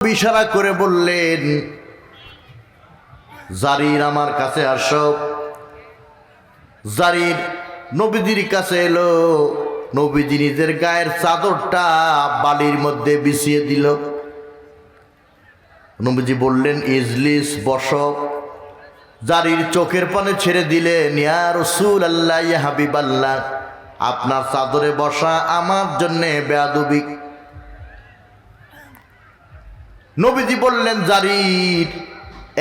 ইশারা করে বললেন, জারির আমার কাছে আসো। জারির নবীজির কাছে এলো। নবীজি নিজের গায়ের চাদরটা বালির মধ্যে বিছিয়ে দিল। নবীজি বললেন, ইজলিস, বসো। জারির চোখের পানে ছেড়ে দিলেন, ইয়া রাসূলুল্লাহ, ইয়া হাবিবাল্লাহ, আপনার চাদরে বসা আমার জন্যে বেয়াদবি। নবীজি বললেন, জারির,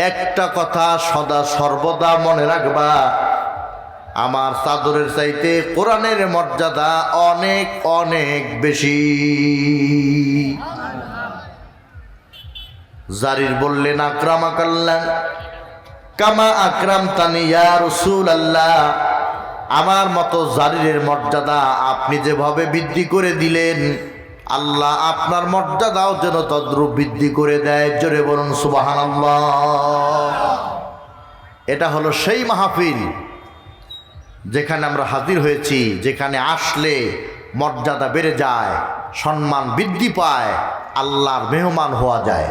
একটা কথা সদা সর্বদা মনে রাখবা, আমার চাদরের চাইতে কোরআনের মর্যাদা অনেক অনেক বেশি। জারির বললেন, আকরামাকাল্লাহ কামা আকরামতানি ইয়া রাসূলুল্লাহ, আমার মতো জারিরের মর্যাদা আপনি যেভাবে বৃদ্ধি করে দিলেন, আল্লাহ আপনার মর্যাদাও যেন তদ্রূপ বৃদ্ধি করে দেয়। জোরে বলুন সুবহানাল্লাহ। এটা হলো সেই মাহফিল যেখানে আমরা হাজির হয়েছি, যেখানে আসলে মর্যাদা বেড়ে যায়, সম্মান বৃদ্ধি পায়, আল্লাহর মেহমান হওয়া যায়।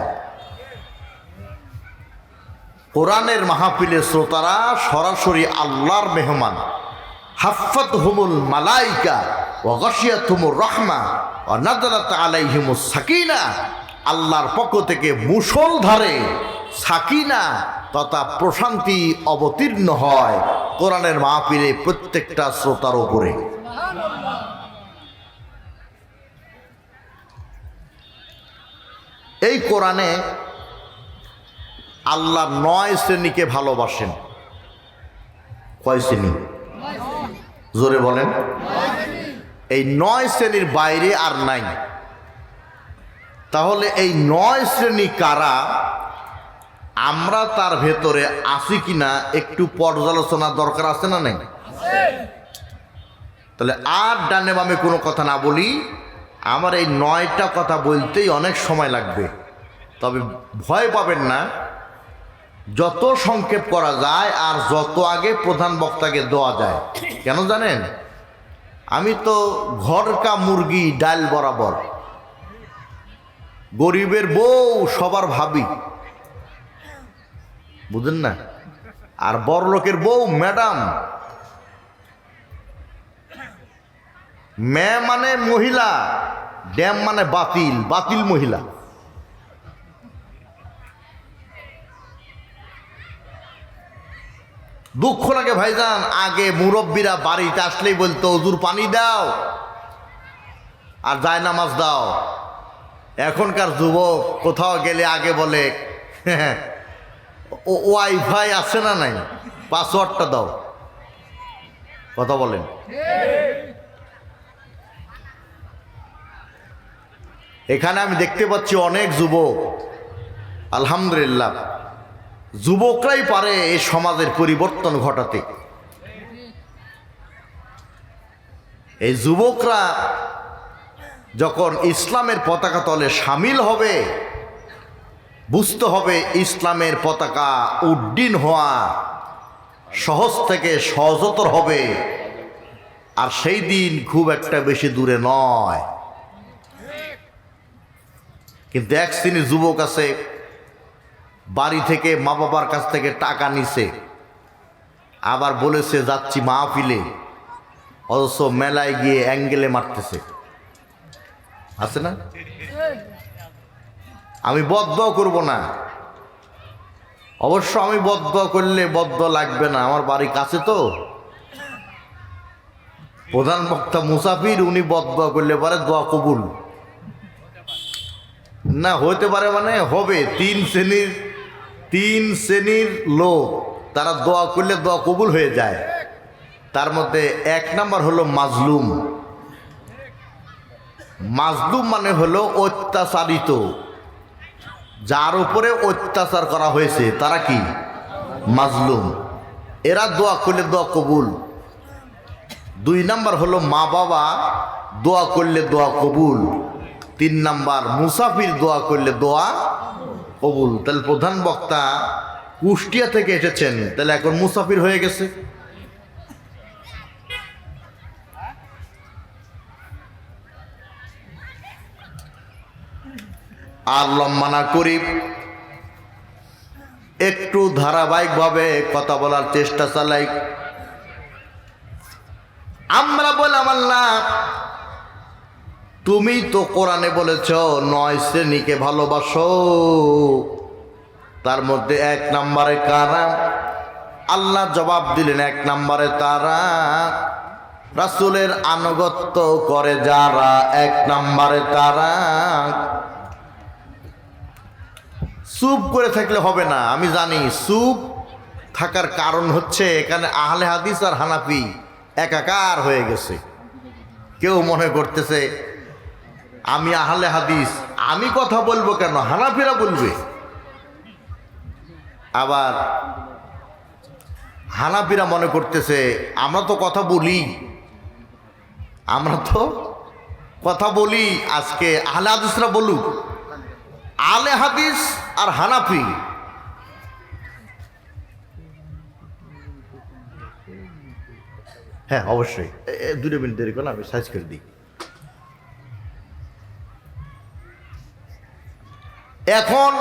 কোরআনের মাহফিলের শ্রোতারা সরাসরি আল্লাহর মেহমান। হাফাতহুমুল মালাইকা ওয়া গাশিয়াতুহুমুর রাহমা ওয়া নাযালাত আলাইহিমুস সাকিনা, আল্লাহর পক্ষ থেকে মুষলধারে সাকিনা তথা প্রশান্তি অবতীর্ণ হয় কোরআনের মাহফিলে প্রত্যেকটা শ্রোতার উপরে। এই কোরআনে আল্লাহ 9 শ্রেণীকে ভালোবাসেন। কয় শ্রেণী? জোরে বলেন। এই 9 শ্রেণীর বাইরে আর নাই। তাহলে এই 9 শ্রেণী কারা, আমরা তার ভেতরে আছি কিনা একটু পর্যালোচনা দরকার আছে না নাই? তাহলে আর ডানে বামে কোনো কথা না বলি, আমার এই 9টা কথা বলতেই অনেক সময় লাগবে। তবে ভয় পাবেন না, যত সংক্ষেপ করা যায় আর যত আগে প্রধান বক্তাকে দেওয়া যায়। কেন জানেন? আমি তো ঘরকা মুরগি ডাল বরাবর, গরিবের বউ সবার ভাবি, বুঝেন না? আর বড়লোকের বউ ম্যাডাম। মে মানে মহিলা, ড্যাম মানে বাতিল, বাতিল মহিলা। দুঃখ লাগে ভাইজান, আগে মুরব্বীরা বাড়িতে আসলেই বলতো, হুজুর পানি দাও আর জায়নামাজ দাও। এখনকার যুবক কোথাও গেলে আগে বলে, ওয়াইফাই আছে না নাই, পাসওয়ার্ডটা দাও। কথা বলেন। এখানে আমি দেখতে পাচ্ছি অনেক যুবক, আলহামদুলিল্লাহ, যুবকরাই পারে এই সমাজের পরিবর্তন ঘটাতে। এই যুবকরা যখন ইসলামের পতাকা তলে সামিল হবে, বুঝতে হবে ইসলামের পতাকা উড্ডীন হওয়া সহজ থেকে সহজতর হবে। আর সেই দিন খুব একটা বেশি দূরে নয়। কিন্তু এক শ্রেণীর যুবক আছে, বাড়ি থেকে মা বাবার কাছ থেকে টাকা নিছে, আবার বলেছে যাচ্ছি মাহফিলে, অথচ মেলায় গিয়ে অ্যাঙ্গেলে মারতেছে। আছে না? আমি বদদোয়া করব না, অবশ্য আমি বদদোয়া করলে বদদোয়া লাগবে না, আমার বাড়ি কাছে তো। প্রধান বক্তা মুসাফির, উনি বদদোয়া করলে পারে দোয়া কবুল না হইতে পারে, মানে হবে। 3 শ্রেণীর লোক, তারা দোয়া করলে দোয়া কবুল হয়ে যায়। তার মধ্যে 1 নাম্বার হলো মাজলুম। মাজলুম মানে হলো অত্যাচারিত, যার উপরে অত্যাচার করা হয়েছে তারা কি? মাজলুম। এরা দোয়া করলে দোয়া কবুল। 2 নাম্বার হলো মা বাবা, দোয়া করলে দোয়া কবুল। 3 নাম্বার মুসাফির, দোয়া করলে দোয়া কবুল। তাহলে প্রধান বক্তা কুষ্টিয়া থেকে এসেছেন, তাহলে এখন মুসাফির হয়ে গেছে। আর লম্বা না করি, একটু ধারাবাহিকভাবে কথা বলার চেষ্টা চালাই। আমরা বললাম, আল্লাহ তুমি তো কোরআনে বলেছ 9 শ্রেণীকে ভালোবাসো, তার মধ্যে 1 নম্বরে কারা? আল্লাহ জবাব দিলেন, 1 নম্বরে তারা রাসূলের আনুগত্য করে যারা, 1 নম্বরে তারা। চুপ করে থাকলে হবে না, আমি জানি। চুপ থাকার কারণ হচ্ছে এখানে আহলে হাদিস আর হানাফি একাকার হয়ে গেছে। কেউ মনে করতেছে আমি আহলে হাদিস, আমি কথা বলবো কেন, হানাফিরা বলবে। আবার হানাফিরা মনে করতেছে আমরা তো কথা বলি, আজকে আহলে হাদিসরা বলুক। আহলে হাদিস আর হানাফি হ্যাঁ অবশ্যই 2 মিনিট দেরি করলে আমি সাইজ করে দিই। এখন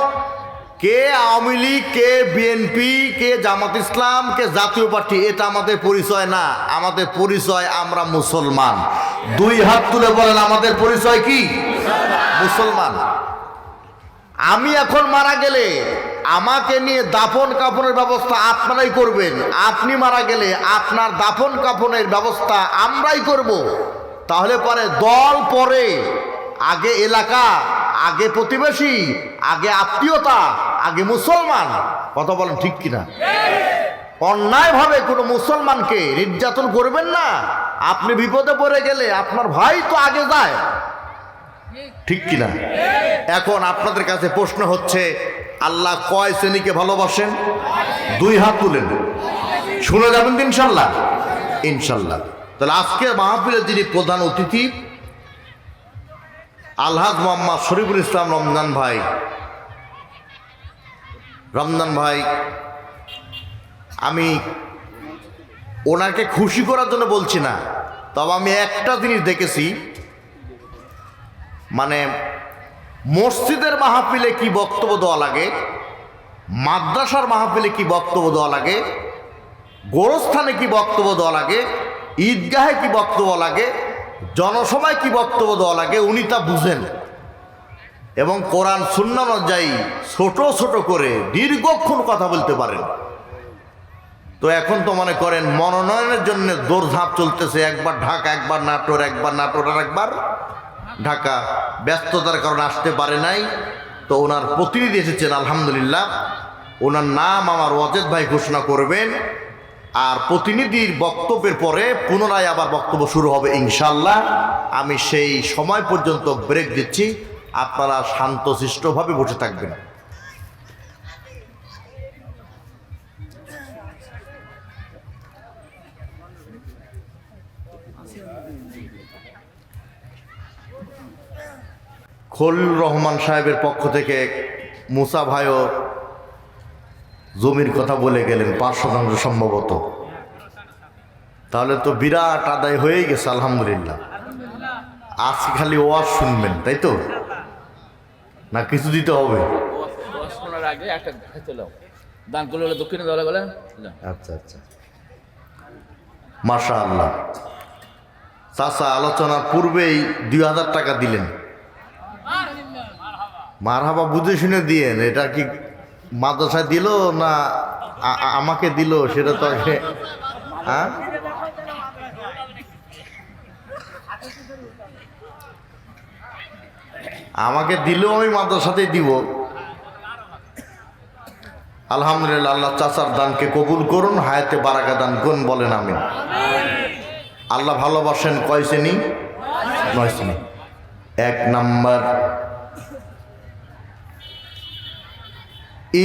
কে আওয়ামী লীগ, কে বিএনপি, কে জামাত ইসলাম, কে জাতীয় পার্টি, এটা আমাদের পরিচয় না। আমাদের পরিচয় আমরা মুসলমান। 2 হাত তুলে বলেন আমাদের পরিচয় কি? মুসলমান। আমি এখন মারা গেলে আমাকে নিয়ে দাফন কাফনের ব্যবস্থা আপনারাই করবেন। আপনি মারা গেলে আপনার দাফন কাফনের ব্যবস্থা আমরাই করব। তাহলে পরে দল পরে, আগে এলাকা, আগে প্রতিবেশী, আগে আত্মীয়তা, আগে মুসলমান। কথা বলেন ঠিক কিনা? অন্যায়ভাবে কোনো মুসলমানকে নির্যাতন করবেন না। আপনি বিপদে পড়ে গেলে আপনার ভাই তো আগে যায়, ঠিক কিনা? এখন আপনাদের কাছে প্রশ্ন হচ্ছে, আল্লাহ কয় শ্রেণীকে ভালোবাসেন? 2 হাত তুলেন, শুনে যাবেন তো ইনশাল্লাহ। ইনশাল্লাহ। তাহলে আজকের মাহফিলের যিনি প্রধান অতিথি আলহাজ মোহাম্মদ শরীফুল ইসলাম রমজান ভাই, আমি ওনাকে খুশি করার জন্য বলছি না, তবে আমি একটা জিনিস দেখেছি, মানে মসজিদের মাহফিলে কি বক্তব্য দেওয়া লাগে, মাদ্রাসার মাহফিলে কি বক্তব্য দেওয়া লাগে, গোরস্থানে কি বক্তব্য দেওয়া লাগে, ঈদগাহে কি বক্তব্য লাগে, জনসভায় কি বক্তব্য দেওয়া লাগে, উনি তা বুঝেন এবং কোরআন সুন্নাহ অনুযায়ী ছোট ছোট করে দীর্ঘক্ষণ কথা বলতে পারেন। তো এখন তো মনে করেন মনোনয়নের জন্য দৌড়ঝাঁপ চলতেছে, একবার ঢাকা, একবার নাটোর, একবার নাটোর আর একবার ঢাকা। ব্যস্ততার কারণে আসতে পারে নাই। তো ওনার প্রতিনিধি এসেছেন, আলহামদুলিল্লাহ। ওনার নাম আমার ওয়াজেদ ভাই ঘোষণা করবেন, আর প্রতিনিধির বক্তব্যের পরে পুনরায় আবার বক্তব্য শুরু হবে ইনশাল্লাহ। আমি সেই সময় পর্যন্ত ব্রেক দিচ্ছি, আপনারা শান্তশিষ্টভাবে বসে থাকবেন। খলিল রহমান সাহেবের পক্ষ থেকে মুসা ভাইও জমির কথা বলে গেলেন 5% সম্ভবত। তাহলে তো বিরাট আদায় হয়েই গেছে আলহামদুলিল্লাহ। আজকে খালি ওয়াজ শুনবেন, তাই তো? না কিছু দিতে হবে? আচ্ছা আচ্ছা, মাশাআল্লাহ। চাচা আলোচনার পূর্বেই 2000 টাকা দিলেন। মারহাবা বুঝে শুনে দিয়েন। এটা কি মাদ্রাসায় দিল না আমাকে দিল সেটা তো হ্যাঁ, আমাকে দিলেও আমি মাদ্রাসাতেই দিব। আলহামদুলিল্লাহ। আল্লাহ চাচার দানকে কবুল করুন, হায়াতে বারাকা দান করুন, বলেন আমিন। আল্লাহ ভালোবাসেন কয় শ্রেণী? 9 শ্রেণী। 1 নাম্বার,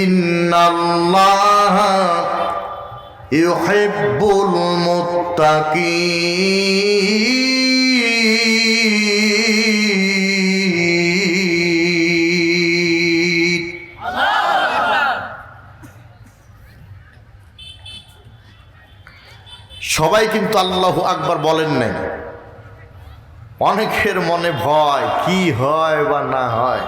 ইন্নাল্লাহা ইউহিব্বুল মুত্তাকিন। সবাই কিন্তু আল্লাহু আকবার বলেন নাই। অনেকের মনে ভয়, কি হয় বা না হয়।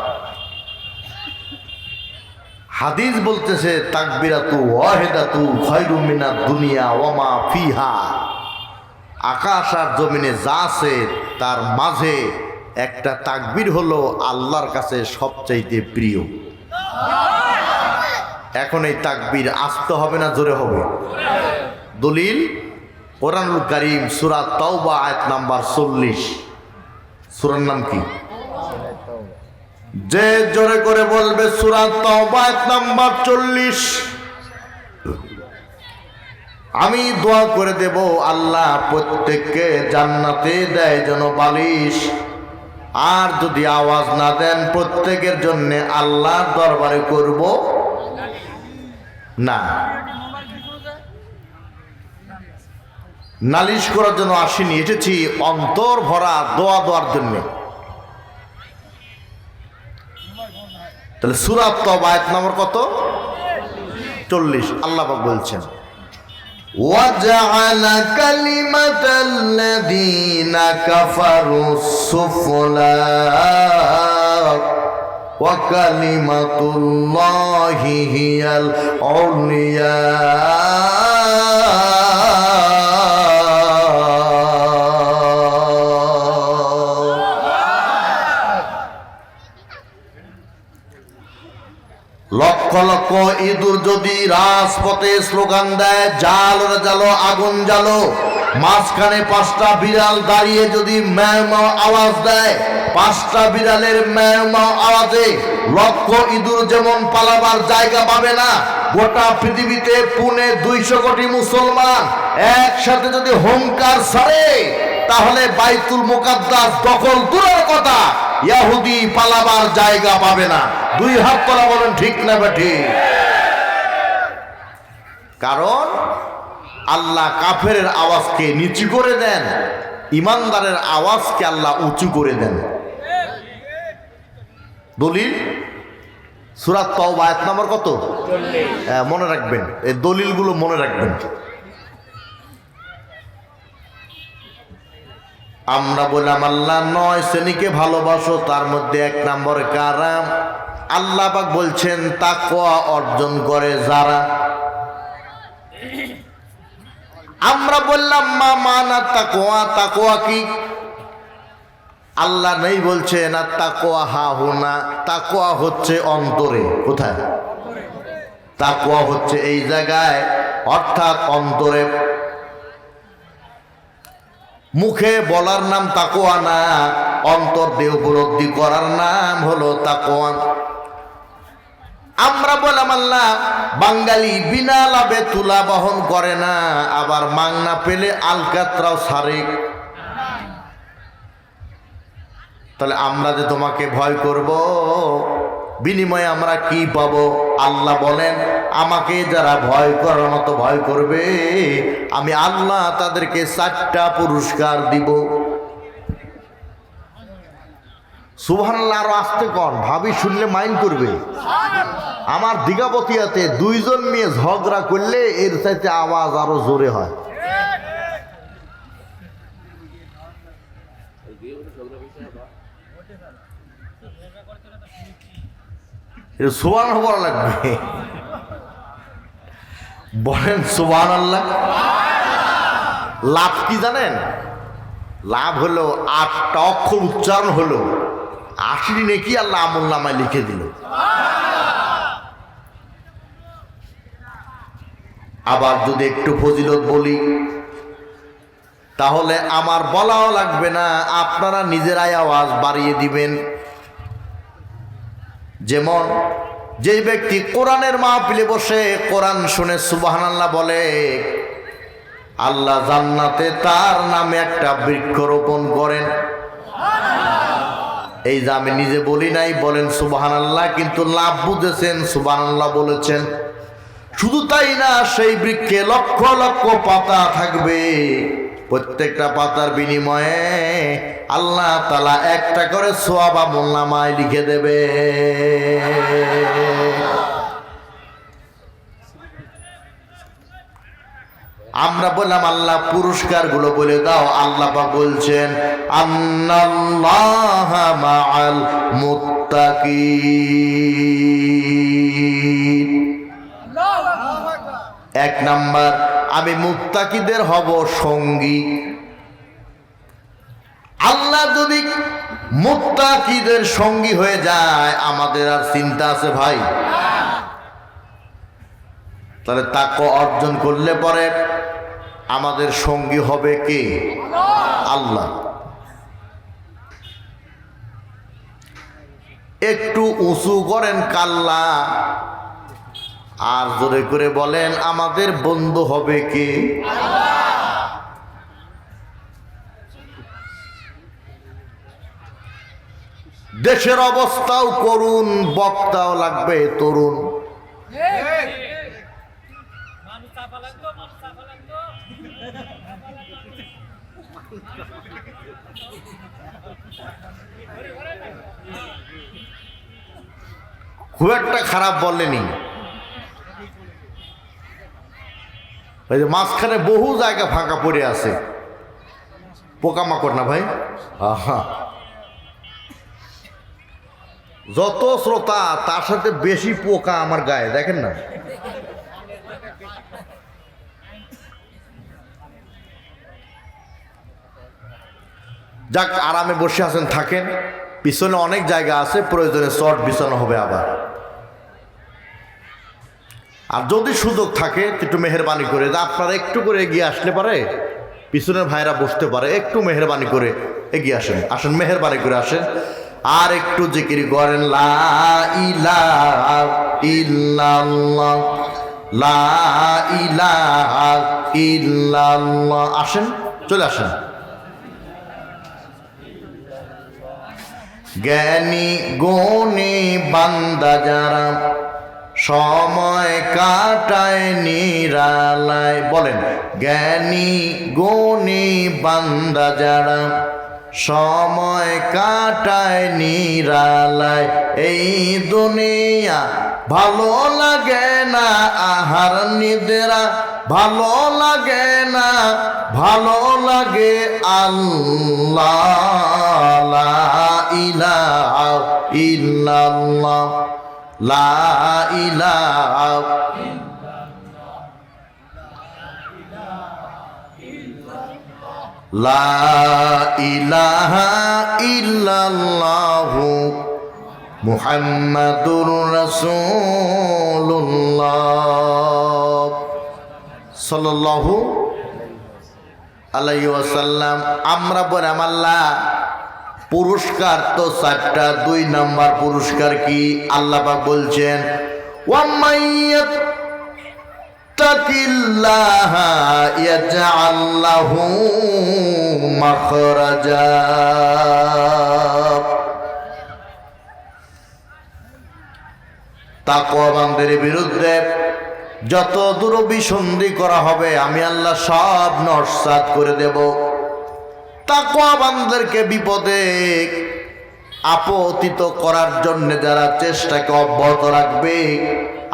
হাদিস বলতেছে তাকবিরাতু ওয়াহিদাতু খায়রুম মিনাদ দুনিয়া ওয়া মা ফিহা। আকাশ আর জমিনে যা আছে তার মাঝে একটা তাকবীর হলো আল্লাহর কাছে সবচাইতে প্রিয়। এখন এই তাকবীর আসতে হবে না জোরে হবে? দলিল কোরআনুল কারীম সূরা তাওবা আয়াত নাম্বার 40। সূরার নাম কি? যে জোরে করে বলবে সূরা তাওবা আয়াত নাম্বার 40। আমি দোয়া করে দেব আল্লাহ প্রত্যেককে জান্নাতে দেয় যেন বালিশ। আর যদি আওয়াজ না দেন প্রত্যেকের জন্য আল্লাহর দরবারে করব না, নালিশ করার জন্য আসিনি, এসেছি অন্তর ভরা দোয়া দেওয়ার জন্য। তাহলে সূরা তাওবা আয়াত নম্বর কত? 40। আল্লাহ পাক বলছেন وَجَعَلَ كَلِمَةَ الَّذِينَ كَفَرُوا السُّفْلَى وَكَلِمَةُ اللَّهِ هِيَ الْعُلْيَا লক্ষ লক্ষ ইঁদুর যদি রাজপথে স্লোগান দেয় জালো রে জালো আগুন জ্বালো, মাঝখানে 5টা বিড়াল দাঁড়িয়ে যদি ম্যাও ম্যাও আওয়াজ দেয়, 5টা বিড়ালের ম্যাও ম্যাও আওয়াজে লক্ষ ইঁদুর যেমন পালাবার জায়গা পাবে না, গোটা পৃথিবীতে 250 কোটি মুসলমান একসাথে যদি হুঙ্কার ছাড়ে তাহলে বাইতুল মুকাদ্দাস দখল দূরের কথা, ইহুদি পালাবার জায়গা পাবে না। 2 হাত তোলা বলেন ঠিক না বেঠিক? কারণ আল্লাহ কাফেরের আওয়াজকে নিচু করে দেন, ইমানদারের আওয়াজকে আল্লাহ উঁচু করে দেন। দলিল সূরা তাওবা আয়াত নম্বর কত? 40। মনে রাখবেন, এই দলিলগুলো মনে রাখবেন। আমরা বললাম আল্লাহ 9 শ্রেণীকে ভালোবাসো, তার মধ্যে 1 নম্বর কারা? আল্লাহ পাক বলছেন তাকওয়া অর্জন করে যারা। আমরা বললাম মা মানা তাকওয়া, তাকওয়া কি? আল্লাহ নেই বলছেন আর তাকওয়া হা হুনা, তাকওয়া হচ্ছে অন্তরে। কোথায়? তাকওয়া হচ্ছে এই জায়গায়, অর্থাৎ অন্তরে। মুখে বলার নাম তাকওয়া না, অন্তর দিয়ে উপলব্ধি করার নাম হলো তাকওয়া। আমরা বললাম আল্লাহ বাঙালি বিনা লাভে তুলা বহন করে না, আবার মাংনা পেলে আলকাতরাও ছাড়ে। তাহলে আমরা যে তোমাকে ভয় করব, বিনিময়ে আমরা কি পাবো? আল্লাহ বলেন আমাকে যারা ভয় করার মতো ভয় করবে আমি আল্লাহ তাদেরকে 4টা পুরস্কার দিব। সুবহানাল্লাহ। আরো আসতে কন, ভাবি শুনলে মাইন্ড করবে। আমার দিঘাপতিয়াতে 2 জন মেয়ে ঝগড়া করলে এর চাইতে আওয়াজ আরো জোরে হয়। সুবহানাল্লাহ বলা লাগবে। বলেন সুবহানাল্লাহ। লাভ কি জানেন? লাভ হলো 8টা অক্ষর উচ্চারণ হলো 80 নেকি আল্লাহ আমল নামায় লিখে দিল। আবার যদি একটু ফজিলত বলি তাহলে আমার বলাও লাগবে না, আপনারা নিজেরাই আওয়াজ বাড়িয়ে দিবেন। যেমন যে ব্যক্তি কোরআনের মাহফিলে বসে কোরআন শুনে সুবহানাল্লাহ বলে, আল্লাহ জান্নাতে তার নামে একটা বৃক্ষ রোপণ করেন। এই যে আমি নিজে বলি নাই, বলেন সুবহানাল্লাহ, কিন্তু লাভ বুঝেছেন, সুবহানাল্লাহ বলেছেন। শুধু তাই না, সেই বৃক্ষে লক্ষ লক্ষ পাতা থাকবে, প্রত্যেকটা পাতার বিনিময়ে আল্লাহ তাআলা 1টা করে সওয়াব আমলনামায় লিখে দেবে। আমরা বললাম আল্লাহ পুরস্কার গুলো বলে দাও। আল্লাহ পাক বলছেন আন্নাল্লাহা মাআল মুত্তাকিন। এক নাম্বার, আমি মুত্তাকিদের হব সঙ্গী। আল্লাহ যদি মুত্তাকিদের সঙ্গী হয়ে যায়, আমাদের আর চিন্তা আছে ভাই? তাহলে তাকওয়া অর্জন করলে পরে আমাদের সঙ্গী হবে কে? আল্লাহ। একটু উঁচু করেন কাল্লা, আর জোরে করে বলেন আমাদের বন্ধু হবে কে? দেশের অবস্থাও করুন, বক্তাও লাগবে তরুণ। খুব একটা খারাপ বলেনি। ওই যে মাঝখানে বহু জায়গা ফাঁকা পড়ে আছে, পোকামাকড় না ভাই? আহা, যত শ্রোতা তার সাথে বেশি পোকা আমার গায়ে, দেখেন না? যাক, আরামে বসে আছেন থাকেন, পিছনে অনেক জায়গা আছে, প্রয়োজনে চট বিছানো হবে আবার। আর যদি সুযোগ থাকে একটু মেহরবানি করে আপনারা একটু করে এগিয়ে আসলে পারে, পিছনের ভাইরা বসতে পারে, একটু মেহরবানি করে এগিয়ে আসেন, আসেন মেহরবানি করে আসেন। আর একটু জিকির করেন লা ইলাহা ইল্লাল্লাহ, লা ইলাহা ইল্লাল্লাহ। আসেন, চলে আসেন। জ্ঞানী গুণী বান্দা যারা সময় কাটায় নিরালায়, বলেন জ্ঞানী গুণী বান্দা যারা সময় কাটায় নিরালায়, এই দুনিয়া ভালো লাগে না আহার নিদ্রা, ভালো লাগে না, ভালো লাগে আল্লাহ। লা ইলাহা ইল্লাল্লাহ, লা ইলাহা লা ইলাহা ইল্লাল্লাহু মুহাম্মাদুর রাসূলুল্লাহ সাল্লাল্লাহু আলাইহি ওয়াসাল্লাম। আমরা বললাম আল্লাহ পুরস্কার তো চারটা, 2 নাম্বার পুরস্কার কি? আল্লাহ পাক বলছেন ওয়ামাইয়াত তাকিল্লাহা ইয়াজআল লাহু মাখরাজা। তাকওয়াবানদের বিরুদ্ধে যত দুরভিসন্ধি করা হবে আমি আল্লাহ সব নস্যাৎ করে দেব। তাকওয়াবানদেরকে বিপদে আপতিত করার জন্য যারা চেষ্টাকে অব্যাহত রাখবে,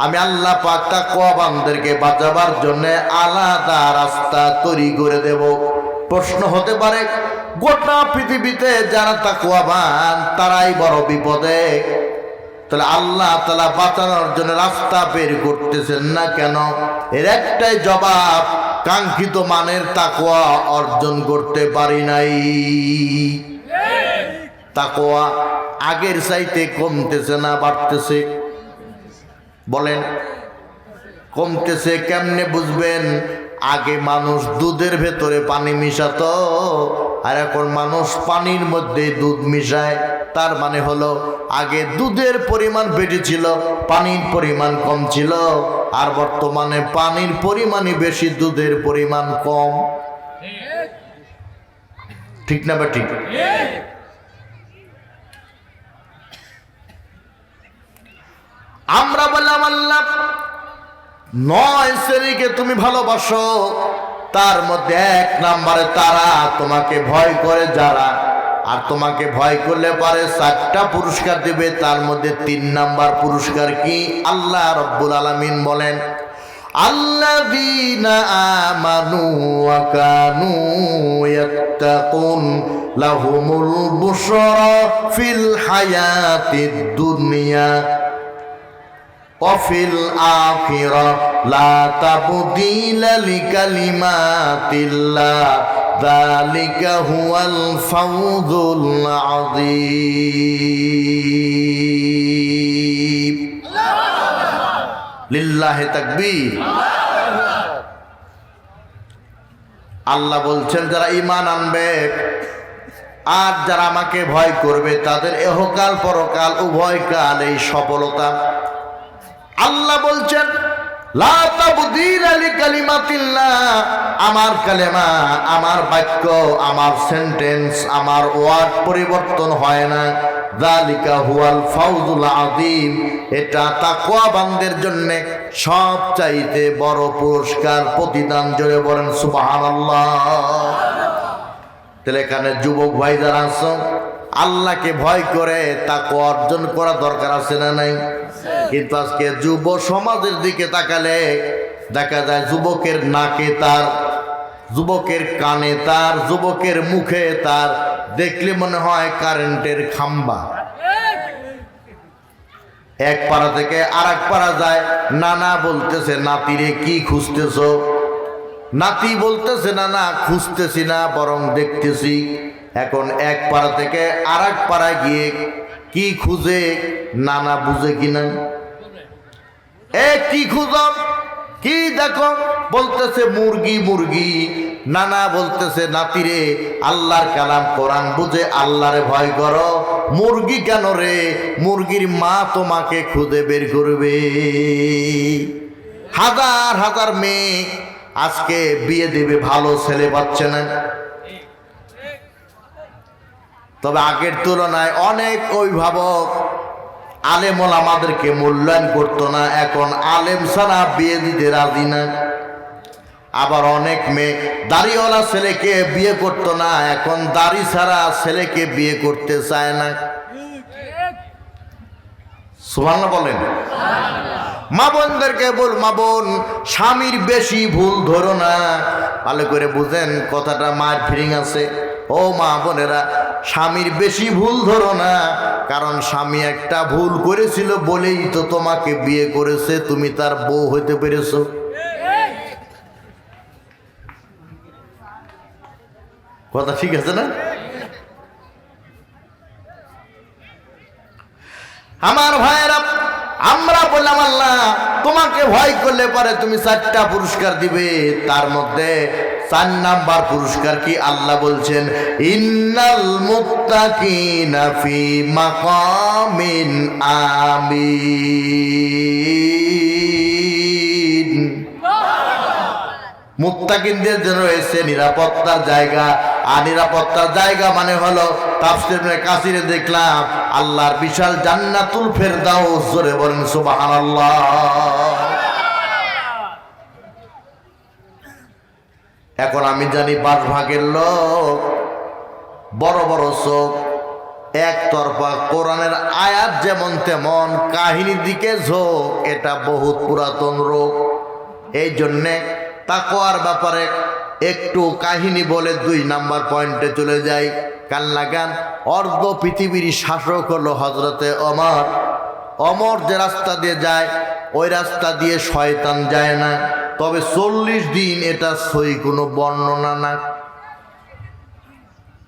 আমি আল্লাহ পাক তাকওয়াবানদেরকে বাঁচাবার জন্য আলাদা রাস্তা তৈরি করে দেব। প্রশ্ন হতে পারে, গোটা পৃথিবীতে যারা তাকওয়াবান তারাই বড় বিপদে, তাহলে আল্লাহ তাআলা বাঁচানোর জন্য রাস্তা বের করতেছেন না কেন? এর একটাই জবাব, কাঙ্ক্ষিত মানের তাকওয়া অর্জন করতে পারি নাই। তাকওয়া আগের চাইতে কমতেছে না বাড়তেছে? বলেন, কমতেছে। কেমনে বুঝবেন? আগে মানুষ দুধের ভেতরে পানি মিশাতো, আর এখন মানুষ পানির মধ্যে দুধ মিশায়। তার মানে হলো আগে দুধের পরিমাণ বেশি ছিল, পানির পরিমাণ কম ছিল, আর বর্তমানে পানির পরিমাণই বেশি, দুধের পরিমাণ কম। ঠিক না বা ঠিক? আমরা বললাম আল্লাহ 9 শ্রেণীকে তুমি ভালোবাসো, তার মধ্যে 1 নম্বরে তারা তোমাকে ভয় করে যারা, আর তোমাকে ভয় করলে পারে 4টা পুরস্কার দিবে। তার মধ্যে 3 নাম্বার পুরস্কার কি? আল্লাহ রব্বুল আলামিন বলেন আল্লাযীনা আমানু ওয়া কানু ইয়াত্তাকুন লাহুমুল বুশরা ফিল হায়াতিদ দুনিয়া ওয়া ফিল আখিরাহ লা তাবদীলা লিকালিমাতিল্লাহ যালিকা হুয়াল ফাওজুল আযীম। লিল্লাহি তাকবীর। আল্লাহ বলছেন যারা ঈমান আনবে আর যারা আমাকে ভয় করবে তাদের ইহকাল পরকাল উভয় কালেই সফলতা। আল্লাহ বলছেন লা তাবদীলা লিকালিমাতিল্লাহ, আমার কালেমা, আমার বাক্য, আমার সেন্টেন্স, আমার ওয়ার্ড পরিবর্তন হয় না। যালিকা হুয়াল ফাওজুল আযীম, এটা তাকওয়াবানদের জন্য সবচাইতে বড় পুরস্কার, প্রতিদান। জোরে বলেন সুবহানাল্লাহ। তাহলে এখানে যুবক ভাই যারা আছো, আল্লাহকে ভয় করে তাকওয়া অর্জন করা দরকার আছে না নাই? কিন্তু আজকে যুব সমাজের দিকে তাকালে দেখা যায় যুবকের নাকে তার, যুবকের কানে তার, যুবকের মুখে তার, দেখলে মনে হয় কারেন্টের খাম্বা। এক পাড়া থেকে আর এক পাড়া যায়, নানা বলতেছে নাতিরে কি খুঁজতেছ? নাতি বলতেছে না না খুঁজতেছি না, বরং দেখতেছি। এখন এক পাড়া থেকে আর এক পাড়ায় গিয়ে কি খুঁজে নানা বুঝে কিনা? কি খুঁজো, কি দেখো? বলতেছে মুরগি মুরগি। নানা বলতেছে নাতিরে আল্লাহর কালাম কোরআন বুঝে আল্লাহরে ভয় করো। মুরগি কেন রে? মুরগির মা তোমাকে খুঁজে বের করবে। হাজার হাজার মেয়ে আজকে বিয়ে দেবে, ভালো ছেলে পাচ্ছে না। তবে আগের তুলনায় অনেক অভিভাবক আলেম ওলামাদেরকে মূল্যায়ন করতো না, এখন আলেম ছাড়া বিয়ে দিতে রাজি না। আবার অনেক মেয়ে দাড়িওয়ালা ছেলেকে বিয়ে করতো না, এখন দাড়ি ছাড়া ছেলেকে বিয়ে করতে চায় না। সুবহানাল্লাহ বলেন। মা বোনদেরকে বল, মা বোন স্বামীর বেশি ভুল ধরো না। ভালো করে বুঝেন কথাটা, মার ফিরিং আছে। ও মা বোনেরা, স্বামীর বেশি ভুল ধরো না, কারণ স্বামী একটা ভুল করেছিল বলেই তো তোমাকে বিয়ে করেছে, তুমি তার বউ হইতে পেরেছো। কথা ঠিক আছে না? আমার ভাইয়েরা, আমরা বললাম আল্লাহ তোমাকে ভয় করলে পরে তুমি 4টা পুরস্কার দিবে। তার মধ্যে 4 নাম্বার পুরস্কার কি? আল্লাহ বলছেন ইন্নাল মুত্তাকিনা ফি মাকামিন আমিন। মুত্তাকিনদের জন্য রয়েছে নিরাপত্তার জায়গা। আর নিরাপত্তার জায়গা মানে হলো তাফসীরে কাসিরে দেখলাম আল্লাহর বিশাল জান্নাতুল ফেরদাউস। জোরে বলেন সুবহানাল্লাহ। এখন আমি জানি 5 ভাগের লোক বড় বড় চোখ, একতরফা, কোরআনের আয়াত যেমন তেমন, কাহিনীর দিকে ঝোঁক, এটা বহুত পুরাতন রোগ। এই জন্যে তাকওয়ার ব্যাপারে একটু কাহিনী বলে 2 নাম্বার পয়েন্টে চলে যাই। কান লাগান। অর্ধ পৃথিবীর শাসক হলো হযরতে ওমর। ওমর যে রাস্তা দিয়ে যায় ওই রাস্তা দিয়ে শয়তান যায় না। তবে 40 দিন, এটা সহি কোনো বর্ণনা না।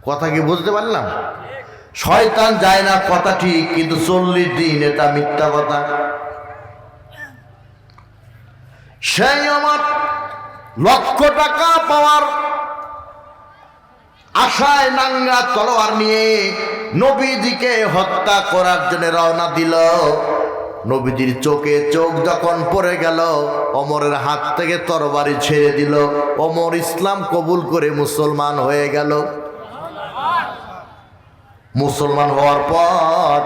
কথা কি বুঝতে পারলাম? শয়তান যায় না কথা ঠিক, কিন্তু 40 দিন এটা মিথ্যা কথা। সেই ওমর লক্ষ টাকা পাওয়ার আশায় নাঙ্গা তলোয়ার নিয়ে নবীজিকে হত্যা করার জন্য রওনা দিল। নবীজির চোখে চোখ যখন পড়ে গেল, ওমরের হাত থেকে তরবারি ছেড়ে দিল। ওমর ইসলাম কবুল করে মুসলমান হয়ে গেল। মুসলমান হওয়ার পর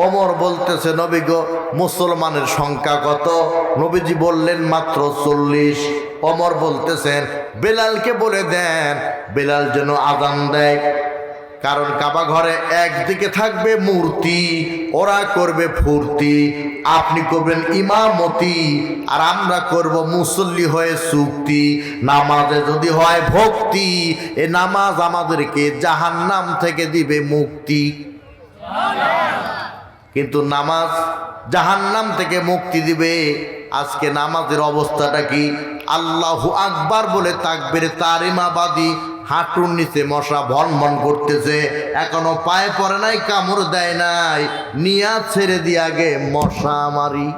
ওমর বলতেছে নবী গো, মুসলমানের সংখ্যা কত? নবীজি বললেন মাত্র 40। ওমর বলতেছেন বেলালকে বলে দেন, বেলাল যেন আযান দেয়। কারণ কাবা ঘরে একদিকে থাকবে মূর্তি, ওরা করবে ফুর্তি, আপনি করবেন ইমামতি, আর আমরা করব মুসল্লি হয়ে চুক্তি। নামাজে যদি হয় ভক্তি, এ নামাজ আমাদেরকে জাহান্নাম থেকে দিবে মুক্তি। কিন্তু নামাজ জাহান্নাম থেকে মুক্তি দিবে, আজকে নামাজের অবস্থাটা কি? আল্লাহু আকবার বলে তাকবীর তারিমাবাদী, হাঁটুর নিচে মশা ভন ভন করতেছে, এখনো পায়ে পড়ে নাই, কামড় দেয় নাই, নিয়াত ছেড়ে দিয়ে আগে মশা মারি।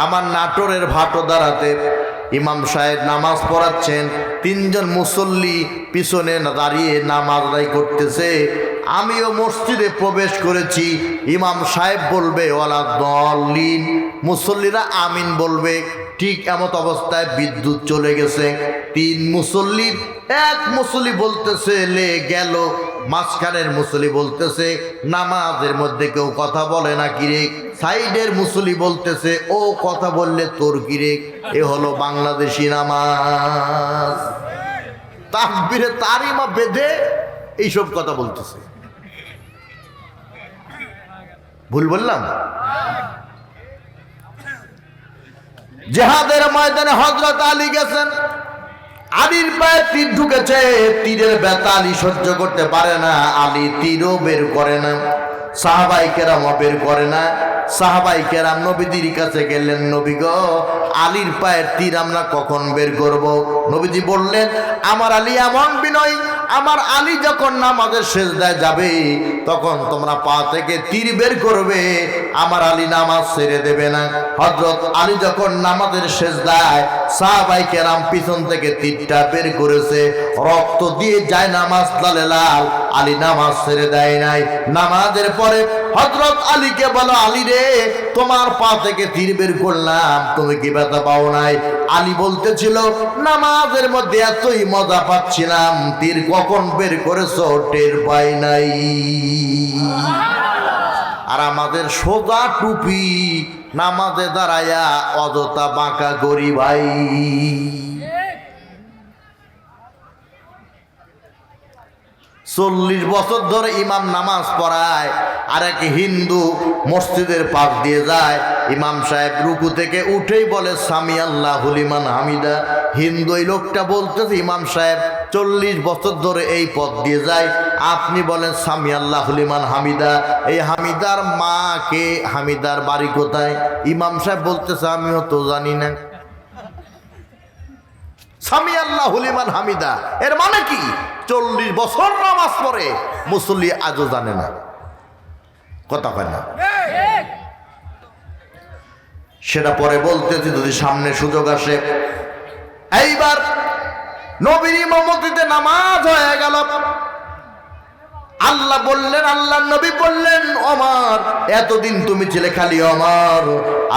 আমার নাটোরের ভাটোদারাতে ইমাম সাহেব নামাজ পড়াচ্ছেন, তিনজন মুসল্লি পিছনে দাঁড়িয়ে নামাজ আদায় করতেছে। আমিও মসজিদে প্রবেশ করেছি, ইমাম সাহেব বলবে ওয়ালা দলিন, মুসল্লিরা আমিন বলবে। ঠিক এমত অবস্থায় বিদ্যুৎ চলে গেছে। তিন মুসল্লি, এক মুসল্লি বলতেছে লে গেল, মাঝখানের মুসল্লি বলতেছে নামাজের মধ্যে কেউ কথা বলে না কিরে, সাইডের মুসল্লি বলতেছে ও কথা বললে তোর কিরে। এ হলো বাংলাদেশি নামাজ। তাকবীরে তারিমা বেঁধে এইসব কথা বলতেছে। ভুল বললাম? জিহাদের ময়দানে হযরত আলী গেছেন, আলীর পায়ে তীর ঢুকেছে, তীরের ব্যথা আলী সহ্য করতে পারে না, আলী তীরও বের করে না, সাহাবাই কেরামও বের করে না। সাহাবাই কেরাম নবীজির কাছে গেলেন, নবী গো, আলীর পায়ের তীর আমরা কখন বের করব? নবীজি বললেন, আমার আলী এমন বিনয়, আমার আলী যখন নামাজের সেজদায় যাবে তখন তোমরা পা থেকে তীর বের করবে, আমার আলী নামাজ ছেড়ে দেবে না। হযরত আলী যখন নামাজের সেজদায়, সাহাবাই কেরাম পিছন থেকে তীরটা বের করেছে, রক্ত দিয়ে যায় নামাজ লালে লাল, আলী নামাজ ছেড়ে দেয় নাই। নামাজের পরে হযরত আলীকে বলো, আলী রে, তোমার পা থেকে তীর বের করলাম, তুমি কি ব্যথা পাও নাই? আলী বলতেছিল, নামাজের মধ্যে এতই মজা পাচ্ছিলাম, তীর কখন বের করেছো টের পাই নাই। আর আমাদের সোজা টুপি, নামাজে দাঁড়ায়া অযথা বাঁকা করি ভাই। 40 বছর ধরে ইমাম নামাজ পড়ায়, আর এক হিন্দু মসজিদের পাশ দিয়ে যায়, ইমাম সাহেব রুকু থেকে উঠেই বলে সামি আল্লাহু লিমান হামিদা। হিন্দু এই লোকটা বলতেছে, ইমাম সাহেব 40 বছর ধরে এই পথ দিয়ে যায়, আপনি বলেন সামি আল্লাহু লিমান হামিদা। এই হামিদার মা কে? হামিদার বাড়ি কোথায়? ইমাম সাহেব বলতেছে, আমিও তো জানি না। সামি আল্লাহু লিমান হামিদা এর মানে কি? 40 বছর নামাজ পড়ে, মুসল্লি আজও জানে না, কথা কয় না। সেটা পরে বলতেছি যদি সামনে সুযোগ আসে। এইবার নবীর ইমামতিতে নামাজ হয়ে গেল। আল্লাহ বললেন, আল্লাহ নবী বললেন, ওমর, এতদিন তুমি ছিলে খালি ওমর,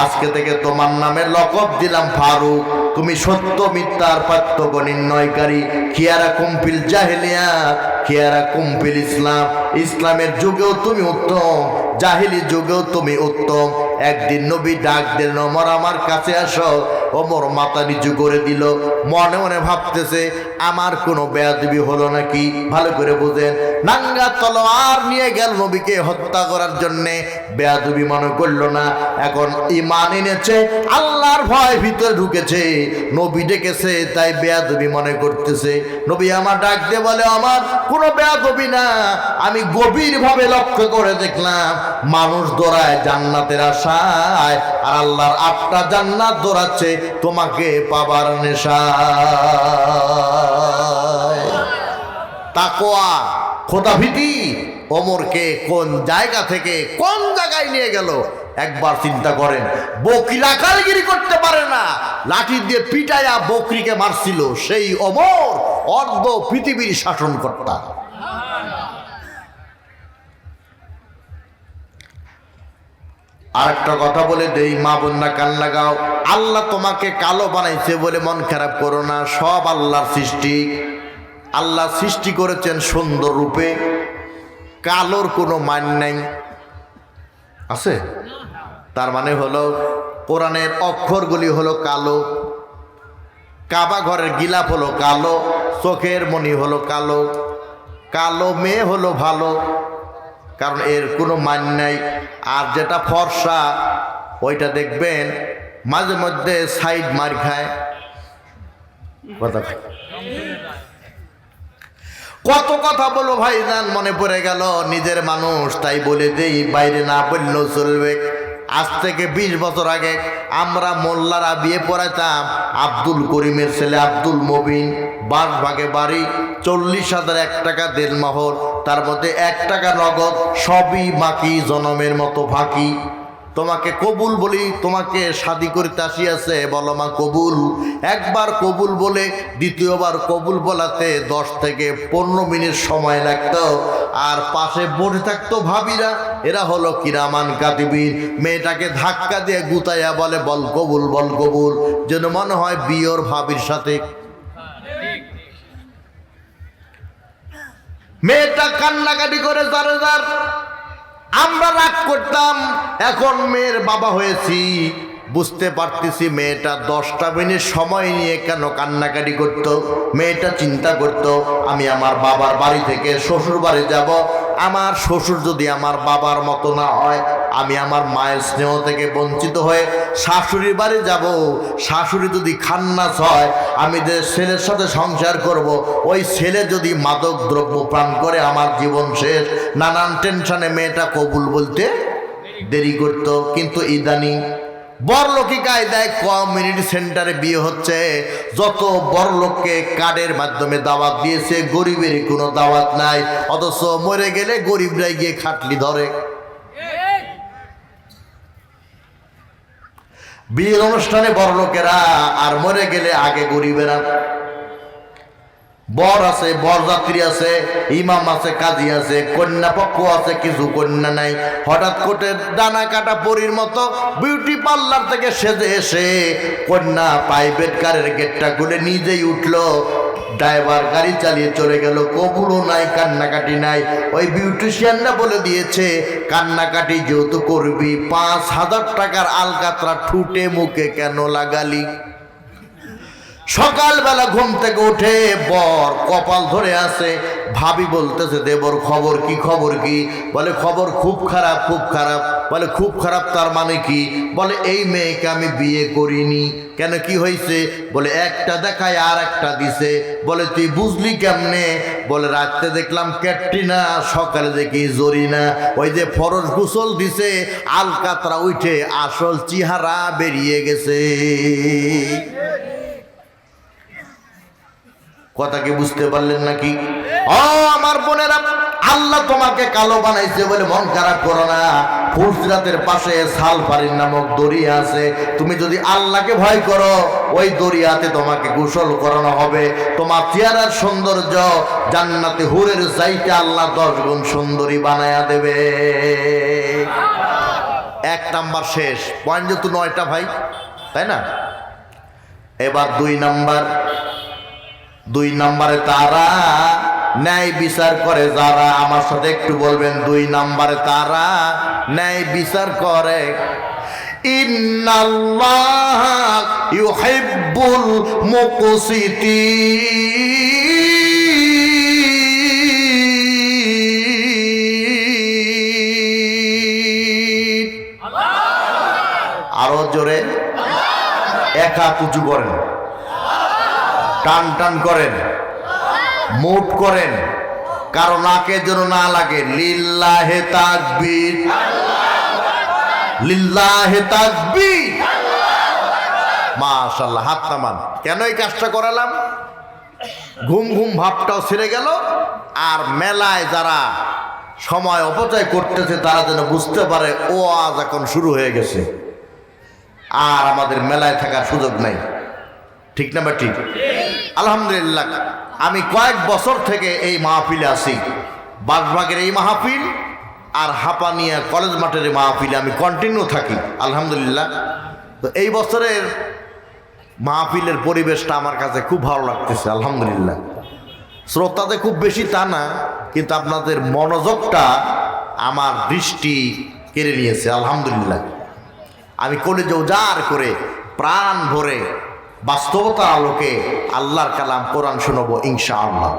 আজকে থেকে তোমার নামে লকব দিলাম ফারুক। তুমি সত্য মিথ্যার পার্থক্য নির্ণয়কারী। খিয়ারা কুমফিল জাহেলিয়া, খিয়ারা কুমফিল ইসলাম। ইসলামের যুগেও তুমি উত্তম, জাহিলি যুগেও তুমি উত্তম। একদিন নবী ডাক দিলেন, ওমর আমার কাছে আসো। ওমর মাথা নিচু করে দিল, মনে মনে ভাবতেছে আমার কোনো বেয়াদবি হলো নাকি। ভালো করে বুঝেন, নাঙ্গা তলোয়ার নিয়ে গেল নবীকে হত্যা করার জন্যে, বেয়াদবি মনে করলো না। এখন ঈমান এনেছে, আল্লাহর ভয় ভিতরে ঢুকেছে, নবী ডেকেছে তাই বেয়াদবি মনে করতেছে। নবী আমার ডাক দিয়ে বলে, আমার কোনো বেয়াদবি না, আমি গভীরভাবে লক্ষ্য করে দেখলাম মানুষ দৌড়ায় জান্নাতের আশায়, আর আল্লাহর 8টা জান্নাত দৌড়াচ্ছে তোমাকে পাবার নেশায়। তাকওয়া, খোদাভীতি ওমরকে কোন জায়গা থেকে কোন জায়গায় নিয়ে গেল একবার চিন্তা করেন। বকরি রাখালগিরি করতে পারে না, লাঠি দিয়ে পিটাইয়া বকরিকে মারছিল সেই ওমর, অর্ধ পৃথিবীর শাসনকর্তা। আর একটা কথা বলে দেই, মা বোনরা কান লাগাও, আল্লাহ তোমাকে কালো বানাইছে বলে মন খারাপ করো না, সব আল্লাহর সৃষ্টি। আল্লাহ সৃষ্টি করেছেন সুন্দর রূপে, কালোর কোনো মান নাই, আছে? তার মানে হলো কোরআনের অক্ষরগুলি হলো কালো, কাবা ঘরের গিলাফ হলো কালো, চোখের মণি হলো কালো, কালো মেয়ে হলো ভালো, কারণ এর কোনো মান নাই। আর যেটা ফর্সা ওইটা দেখবেন মাঝে মধ্যে সাইড মার খায়। কত কথা বলো ভাইজান, মনে পড়ে গেল নিজের মানুষ, তাই বলে দেই, বাইরে না বললেও চলবে। আজ থেকে 20 বছর আগে আমরা মোল্লারা বিয়ে পড়াইতাম আব্দুল করিমের ছেলে আব্দুল মবিন, বাঁশবাগে বাড়ি, 40,000 1 টাকা দেড়মোহর, তার মধ্যে 1 টাকা নগদ, সবই বাকি জনমের মতো ফাঁকি। তোমাকে কবুল বলি, তোমাকে শাদি করতে আসিয়াছে, বলো মা কবুল। একবার কবুল বলে দ্বিতীয়বার কবুল বলাতে 10 থেকে 15 মিনিট সময় লাগতো। আর পাশে বসে থাকতো ভাবিরা, এরা হলো কিরামান কাতিবিন। মেয়েটাকে ধাক্কা দিয়ে গুতাইয়া বলে বল কবুল, বল কবুল, যেন মনে হয় বিয়ের ভাবির সাথে। মেয়েটা কান্নাকাটি করে জারে জার, আমরা রাগ করতাম। এখন মেয়ের বাবা হয়েছি, বুঝতে পারতেছি মেয়েটা 10টা মিনিট সময় নিয়ে কেন কান্নাকাটি করতো। মেয়েটা চিন্তা করতো আমি আমার বাবার বাড়ি থেকে শ্বশুর বাড়ি যাব, আমার শ্বশুর যদি আমার বাবার মতো না হয়, আমি আমার মায়ের স্নেহ থেকে বঞ্চিত হয়ে শাশুড়ির বাড়ি যাব। শাশুড়ি যদি খান্নাস হয়, আমি যে ছেলের সাথে সংসার করব, ওই ছেলে যদি মাদক দ্রব্য পান করে, আমার জীবন শেষ। নানান টেনশনে মেয়েটা কবুল বলতে দেরি করত। কিন্তু ইদানিং বড়লোকি কায়দায় কমিউনিটি সেন্টারে বিয়ে হচ্ছে। যত বড়লোককে কার্ডের মাধ্যমে দাওয়াত দিয়েছে, গরিবের কোনো দাওয়াত নাই, অথচ মরে গেলে গরিবরাই গিয়ে খাটলি ধরে। বিয়ের অনুষ্ঠানে বড়লোকেরা, আর মরে গেলে আগে গরিবেরা। বর আছে, বরযাত্রী আছে, ইমাম আছে, কাজী আছে, কন্যা পক্ষ আছে, কিছু কন্যা নাই। হঠাৎ করে ডানা কাটা পরীর মতো বিউটি পার্লার থেকে সেজে এসে কন্যা প্রাইভেট কারের গেটটা খুলে নিজেই উঠলো, ড্রাইভার গাড়ি চালিয়ে চলে গেল। কবুলও নাই, কান্নাকাটি নাই। ওই বিউটিশিয়ানরা বলে দিয়েছে কান্নাকাটি যেহেতু করবি, 5,000 টাকার আলকাতরা ঠুটে মুখে কেন লাগালি। সকালবেলা ঘুম থেকে উঠে বর কপাল ধরে আছে, ভাবি বলতেছে দেবর খবর কি, খবর কি? বলে খবর খুব খারাপ, খুব খারাপ। বলে খুব খারাপ তার মানে কি? বলে এই মেয়েকে আমি বিয়ে করিনি। কেন, কি হয়েছে? বলে একটা দেখায় আর একটা দিছে। বলে তুই বুঝলি কেমনে? বলে রাত্রে দেখলাম ক্যাটরিনা, সকালে দেখি জরিনা। ওই যে ফরজ গোসল দিছে, আলকাতরা উঠে আসল চেহারা বেরিয়ে গেছে। কথা কি বুঝতে পারলেন নাকি? ও আমার বোনেরা, আল্লাহ তোমাকে কালো বানাইছে বলে মন খারাপ করো না। ফুলসিরাতের পাশে সালফারিন নামক দরিয়া আছে। তুমি যদি আল্লাহকে ভয় করো, ওই দরিয়াতে তোমাকে গোসল করানো হবে। তোমার চেহারার সৌন্দর্য জান্নাতে হুরের চাইতে আল্লাহ 10 গুণ সুন্দরী বানায়া দেবে। 1 নাম্বার শেষ। পয়েন্ট যেহেতু 9টা ভাই, তাই না? এবার 2 নম্বরে তারা ন্যায় বিচার করে যারা। আমার সাথে একটু বলবেন, 2 নম্বরে তারা ন্যায় বিচার করে। ইন্নাল্লাহ ইউহিব্বুল মুকসিতিন। আরো জোরে একা উঁচু করেন, টান টান করেন, মুট করেন, কারো নাকের জন্য না লাগে। লিল্লাহে তাকবীর, লিল্লাহে তাকবীর। মাশাআল্লাহ, হাত নামান। কেন এই কাজটা করালাম? ঘুম ঘুম ভাবটাও ছেড়ে গেল, আর মেলায় যারা সময় অপচয় করতেছে তারা যেন বুঝতে পারে ও আজ এখন শুরু হয়ে গেছে, আর আমাদের মেলায় থাকার সুযোগ নাই। ঠিক না বা ঠিক? আলহামদুলিল্লাহ, আমি কয়েক বছর থেকে এই মাহফিলে আছি। বাগবাগের এই মাহফিল আর হাপানিয়া কলেজ মাঠের এই মাহফিলে আমি কন্টিনিউ থাকি আলহামদুলিল্লাহ। তো এই বছরের মাহফিলের পরিবেশটা আমার কাছে খুব ভালো লাগতেছে আলহামদুলিল্লাহ। শ্রোতাতে খুব বেশি তা না, কিন্তু আপনাদের মনোযোগটা আমার দৃষ্টি কেড়ে নিয়েছে আলহামদুলিল্লাহ। আমি কলেজে উজাড় করে প্রাণ ভরে বাস্তবতার আলোকে আল্লাহর কালাম কোরআন শোনাবো ইনশাআল্লাহ।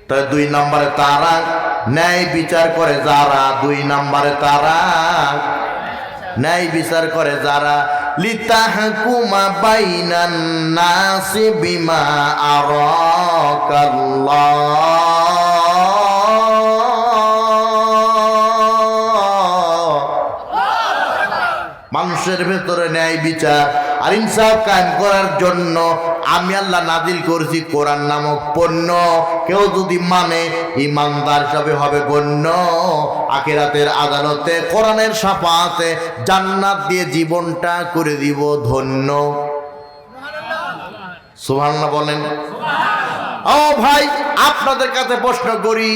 তাই 2 নম্বরে তারা ন্যায় বিচার করে যারা। 2 নম্বরে তারা ন্যায় বিচার করে যারা। লিতাহকুমা বাইনান নাসি বিমা আরাকাল্লাহ। মানুষের ভেতরে ন্যায় বিচার আর ইনসাফ কায়েম করার জন্য আমি আল্লাহ নাজিল করেছি কোরআন নামক পণ্য। কেউ যদি মানে ইমানদার হিসাবে হবে গণ্য। আখিরাতের আদালতে কোরআনের শাফাআতে জান্নাত দিয়ে জীবনটা করে দিব ধন্য। সুবহানাল্লাহ বলেন। ও ভাই, আপনাদের কাছে প্রশ্ন করি,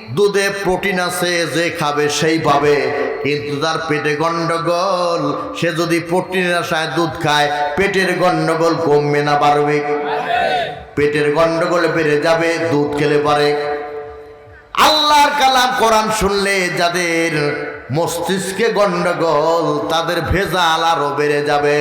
দুধে প্রোটিন আছে, যে খাবে সেই পাবে, কিন্তু তার পেটে গন্ডগোল, সে যদি প্রোটিনের আশায় দুধ খায় পেটের গন্ডগোল কমবে না বাড়বে? পেটের গন্ডগোল বেড়ে যাবে দুধ খেলে পারে। আল্লাহর কালাম কোরআন শুনলে যাদের মস্তিষ্কে গন্ডগোল তাদের ভেজাল আরো বেড়ে যাবে।